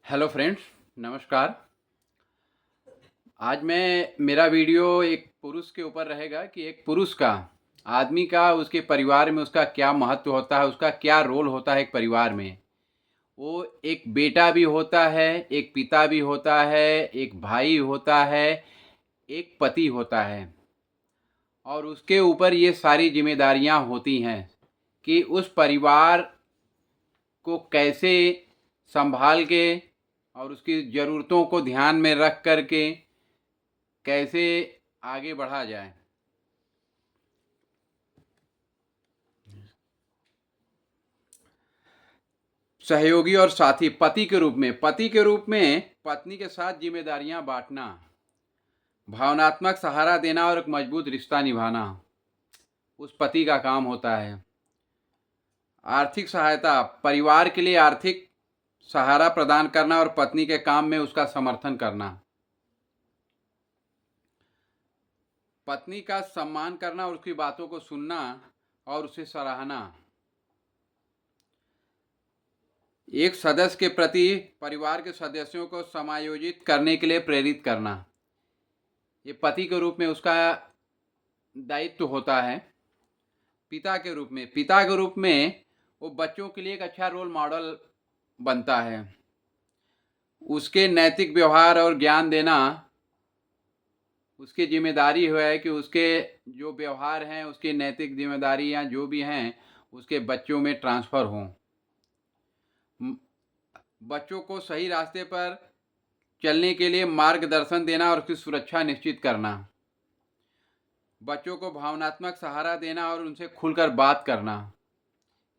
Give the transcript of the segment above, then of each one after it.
Hello friends, नमस्कार। आज मेरा वीडियो एक पुरुष के ऊपर रहेगा कि एक पुरुष का, आदमी का, उसके परिवार में उसका क्या महत्व होता है, उसका क्या रोल होता है एक परिवार में। वो एक बेटा भी होता है, एक पिता भी होता है, एक भाई होता है, एक पति होता है। और उसके ऊपर ये सारी जिम्मेदारियां होती हैं कि उस परिवार को कैसे संभाल के और उसकी ज़रूरतों को ध्यान में रख कर के कैसे आगे बढ़ा जाए। सहयोगी और साथी, पति के रूप में पत्नी के साथ जिम्मेदारियां बांटना, भावनात्मक सहारा देना और एक मजबूत रिश्ता निभाना उस पति का काम होता है। आर्थिक सहायता, परिवार के लिए आर्थिक सहारा प्रदान करना और पत्नी के काम में उसका समर्थन करना। पत्नी का सम्मान करना और उसकी बातों को सुनना और उसे सराहना। एक सदस्य के प्रति परिवार के सदस्यों को समायोजित करने के लिए प्रेरित करना, ये पति के रूप में उसका दायित्व होता है। पिता के रूप में वो बच्चों के लिए एक अच्छा रोल मॉडल बनता है। उसके नैतिक व्यवहार और ज्ञान देना उसकी जिम्मेदारी है कि उसके जो व्यवहार हैं, उसकी नैतिक जिम्मेदारियां जो भी हैं, उसके बच्चों में ट्रांसफ़र हों। बच्चों को सही रास्ते पर चलने के लिए मार्गदर्शन देना और उसकी सुरक्षा निश्चित करना। बच्चों को भावनात्मक सहारा देना और उनसे खुलकर बात करना,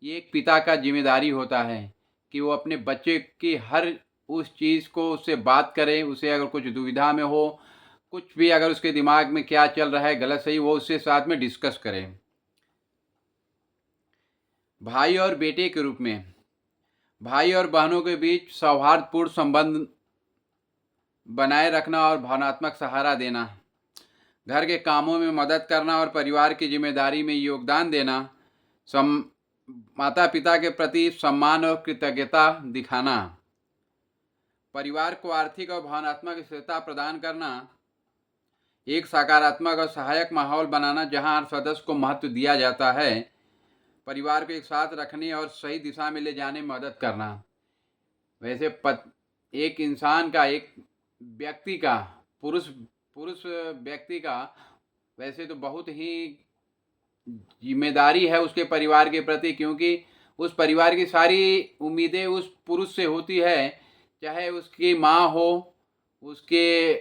ये एक पिता का जिम्मेदारी होता है कि वो अपने बच्चे की हर उस चीज़ को उससे बात करे। उसे अगर कुछ दुविधा में हो, कुछ भी अगर उसके दिमाग में क्या चल रहा है, गलत सही, वो उससे साथ में डिस्कस करें। भाई और बेटे के रूप में भाई और बहनों के बीच सौहार्दपूर्ण संबंध बनाए रखना और भावनात्मक सहारा देना। घर के कामों में मदद करना और परिवार की जिम्मेदारी में योगदान देना। माता पिता के प्रति सम्मान और कृतज्ञता दिखाना। परिवार को आर्थिक और भावनात्मक स्थिरता प्रदान करना। एक सकारात्मक और सहायक माहौल बनाना जहां हर सदस्य को महत्व दिया जाता है। परिवार को एक साथ रखने और सही दिशा में ले जाने में मदद करना। वैसे एक इंसान का, एक व्यक्ति का, पुरुष पुरुष व्यक्ति का वैसे तो बहुत ही जिम्मेदारी है उसके परिवार के प्रति, क्योंकि उस परिवार की सारी उम्मीदें उस पुरुष से होती है। चाहे उसकी माँ हो, उसके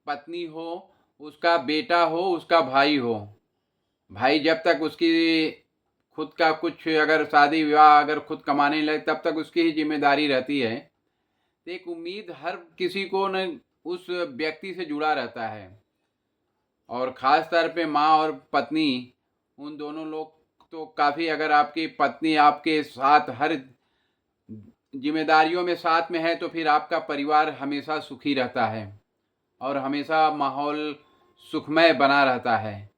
पत्नी हो, उसका बेटा हो, उसका भाई हो। भाई जब तक उसकी खुद का कुछ अगर शादी विवाह अगर खुद कमाने लगे तब तक उसकी ही जिम्मेदारी रहती है। तो एक उम्मीद हर किसी को न उस व्यक्ति से जुड़ा रहता है, और ख़ास तौर पे माँ और पत्नी, उन दोनों लोग तो काफ़ी, अगर आपकी पत्नी आपके साथ हर जिम्मेदारियों में साथ में है तो फिर आपका परिवार हमेशा सुखी रहता है और हमेशा माहौल सुखमय बना रहता है।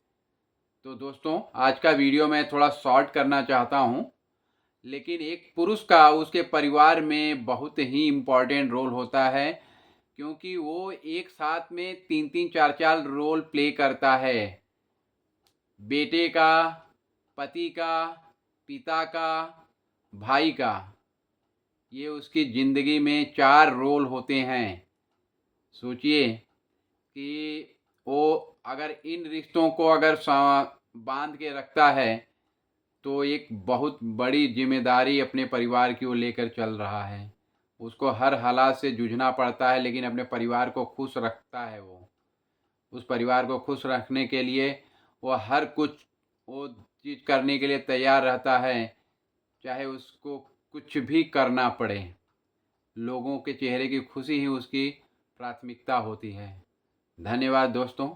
तो दोस्तों, आज का वीडियो मैं थोड़ा शॉर्ट करना चाहता हूँ, लेकिन एक पुरुष का उसके परिवार में बहुत ही इम्पोर्टेंट रोल होता है, क्योंकि वो एक साथ में 3-3 4-4 रोल प्ले करता है। बेटे का, पति का, पिता का, भाई का, ये उसकी ज़िंदगी में 4 रोल होते हैं। सोचिए कि वो अगर इन रिश्तों को अगर बांध के रखता है तो एक बहुत बड़ी जिम्मेदारी अपने परिवार की वो लेकर चल रहा है। उसको हर हालात से जूझना पड़ता है, लेकिन अपने परिवार को खुश रखता है। वो उस परिवार को खुश रखने के लिए वो हर कुछ वो चीज़ करने के लिए तैयार रहता है, चाहे उसको कुछ भी करना पड़े। लोगों के चेहरे की खुशी ही उसकी प्राथमिकता होती है। धन्यवाद दोस्तों।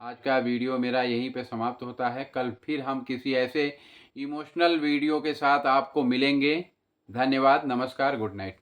आज का वीडियो मेरा यहीं पे समाप्त होता है। कल फिर हम किसी ऐसे इमोशनल वीडियो के साथ आपको मिलेंगे। धन्यवाद, नमस्कार, गुड नाइट।